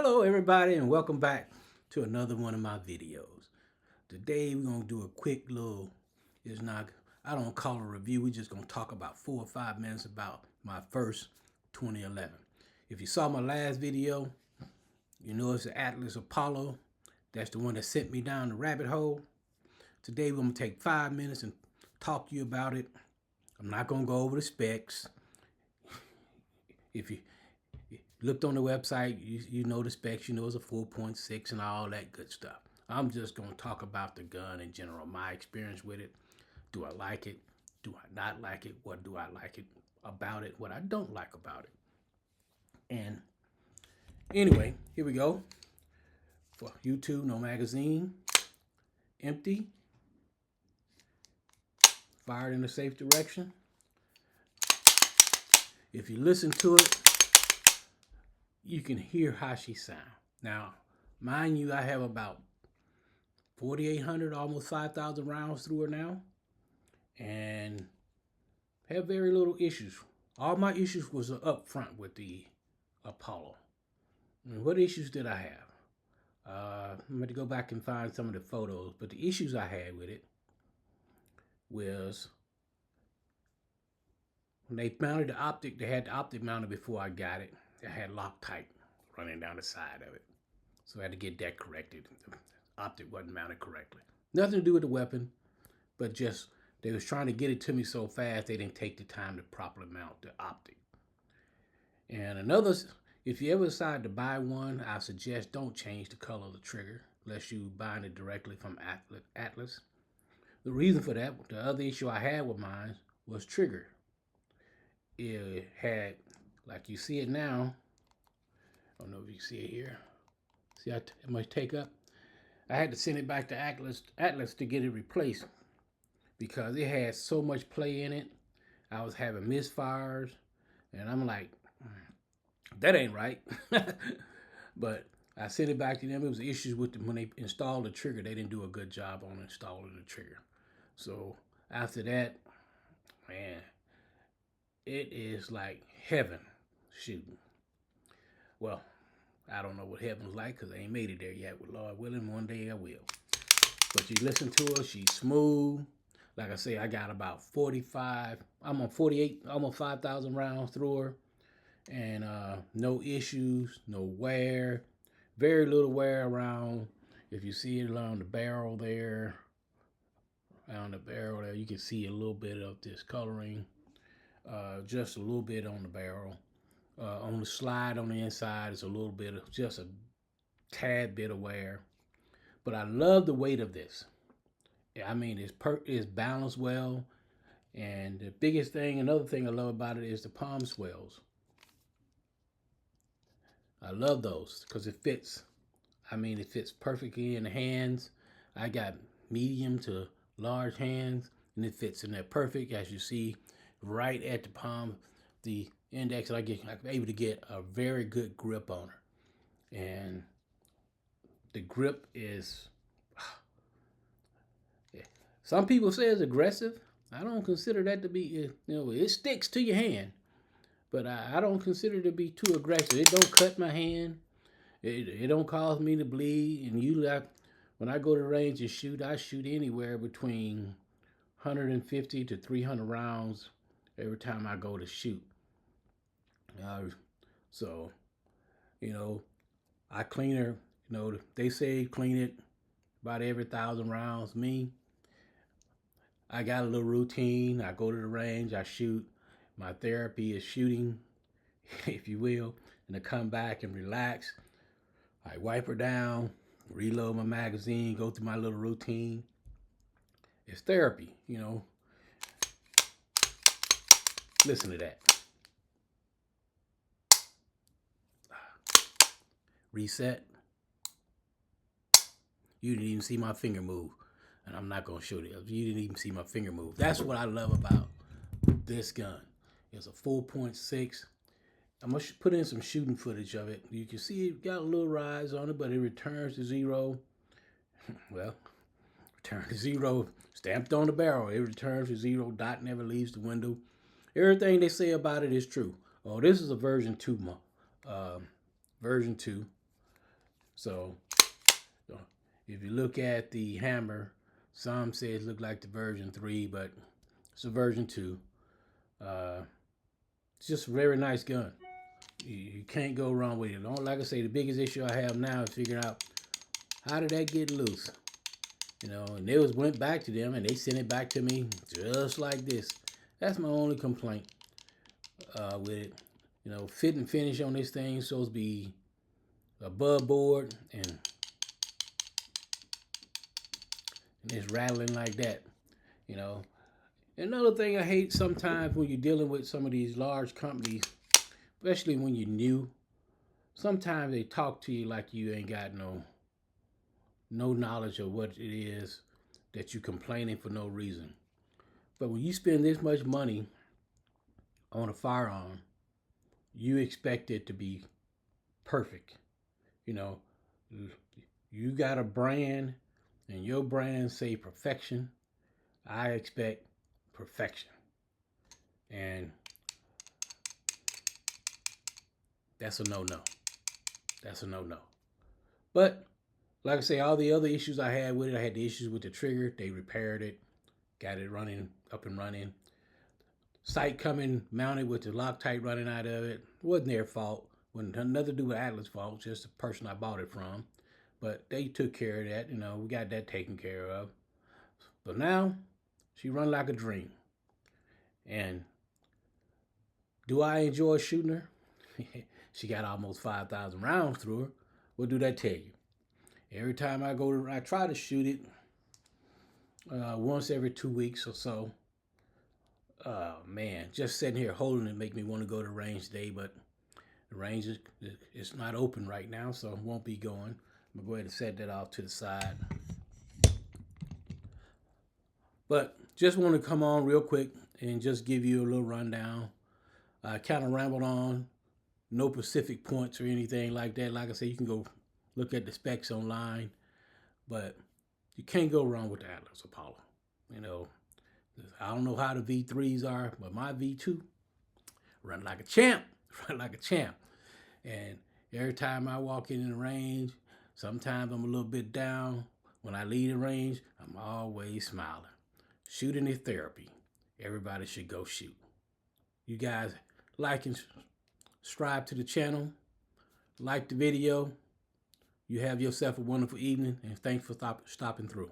Hello everybody and welcome back to another one of my videos. Today we're going to do a quick little, it's not, I don't call it a review, we're just going to talk about 4 or 5 minutes about my first 2011. If you saw my last video, you know it's the Atlas Apollo. That's the one that sent me down the rabbit hole. Today we're going to take 5 minutes and talk to you about it. I'm not going to go over the specs. If you looked on the website, you know the specs, you know it's a 4.6 and all that good stuff. I'm just going to talk about the gun in general, my experience with it. Do I like it? Do I not like it? What do I like it about it? What I don't like about it? And anyway, here we go. For YouTube, no magazine, empty, fired in a safe direction. If you listen to it, you can hear how she sounds. Now, mind you, I have about 4,800, almost 5,000 rounds through her now, and have very little issues. All my issues was up front with the Apollo. And what issues did I have? I'm going to go back and find some of the photos, but the issues I had with it was when they mounted the optic, they had the optic mounted before I got it. I had Loctite running down the side of it. So I had to get that corrected. The optic wasn't mounted correctly. Nothing to do with the weapon, but just they was trying to get it to me so fast they didn't take the time to properly mount the optic. And another, if you ever decide to buy one, I suggest don't change the color of the trigger unless you buy it directly from Atlas. The reason for that, the other issue I had with mine was trigger. It had, like you see it now, I don't know if you see it here. See how much take up? I had to send it back to Atlas to get it replaced because it had so much play in it. I was having misfires, and I'm like, that ain't right. But I sent it back to them. It was issues with them when they installed the trigger. They didn't do a good job on installing the trigger. So after that, man, it is like heaven shooting. Well, I don't know what heaven's like because I ain't made it there yet. With Lord willing, one day I will. But you listen to her, she's smooth. Like I say, I got about 45, I'm on 48, almost 5,000 rounds through her. And no issues, no wear. Very little wear around. If you see it around the barrel there, you can see a little bit of discoloring. Just a little bit on the barrel. On the slide on the inside is a little bit of, just a tad bit of wear. But I love the weight of this. I mean, it's balanced well. And the biggest thing, another thing I love about it is the palm swells. I love those because it fits. I mean, it fits perfectly in the hands. I got medium to large hands, and it fits in there perfect, as you see, right at the palm, the index. I'm able to get a very good grip on her, and the grip is. Some people say it's aggressive. I don't consider that to be. It sticks to your hand, but I don't consider it to be too aggressive. It don't cut my hand. It don't cause me to bleed. And when I go to the range and shoot, I shoot anywhere between 150 to 300 rounds every time I go to shoot. So, I clean her. They say clean it about every 1,000 rounds. Me, I got a little routine. I go to the range, I shoot. My therapy is shooting, if you will, and I come back and relax. I wipe her down, reload my magazine, go through my little routine. It's therapy. Listen to that. Reset. You didn't even see my finger move. And I'm not going to show you. You didn't even see my finger move. That's what I love about this gun. It's a 4.6. I'm going to put in some shooting footage of it. You can see it got a little rise on it, but it returns to zero. Well, return to zero. Stamped on the barrel. It returns to zero. Dot never leaves the window. Everything they say about it is true. Oh, this is a version 2. Version 2. So if you look at the hammer, some say it looked like the version 3, but it's a version 2. It's just a very nice gun. You can't go wrong with it. Like I say, the biggest issue I have now is figuring out how did that get loose. And they went back to them and they sent it back to me just like this. That's my only complaint with it. Fit and finish on this thing supposed to be above board, and it's rattling like that. Another thing I hate sometimes when you're dealing with some of these large companies, especially when you're new, sometimes they talk to you like you ain't got no knowledge of what it is that you're complaining for no reason. But when you spend this much money on a firearm, you expect it to be perfect. You got a brand and your brand say perfection. I expect perfection. And that's a no-no. That's a no-no. But like I say, all the other issues I had with it, I had the issues with the trigger. They repaired it, got it running, up and running. Sight coming mounted with the Loctite running out of it. Wasn't their fault. Wasn't nothing to do with Atlas' fault, just the person I bought it from. But they took care of that. We got that taken care of. But now, she run like a dream. And do I enjoy shooting her? She got almost 5,000 rounds through her. What do that tell you? Every time I try to shoot it once every 2 weeks or so. Man, just sitting here holding it make me want to go to range today, but the range is not open right now, so I won't be going. I'm going to go ahead and set that off to the side. But just want to come on real quick and just give you a little rundown. I kind of rambled on. No specific points or anything like that. Like I said, you can go look at the specs online, but you can't go wrong with the Atlas Apollo. I don't know how the V3s are, but my V2 run like a champ. Run like a champ. And every time I walk in the range, sometimes I'm a little bit down. When I leave the range, I'm always smiling. Shooting is therapy. Everybody should go shoot. You guys like and subscribe to the channel. Like the video. You have yourself a wonderful evening, and thanks for stopping through.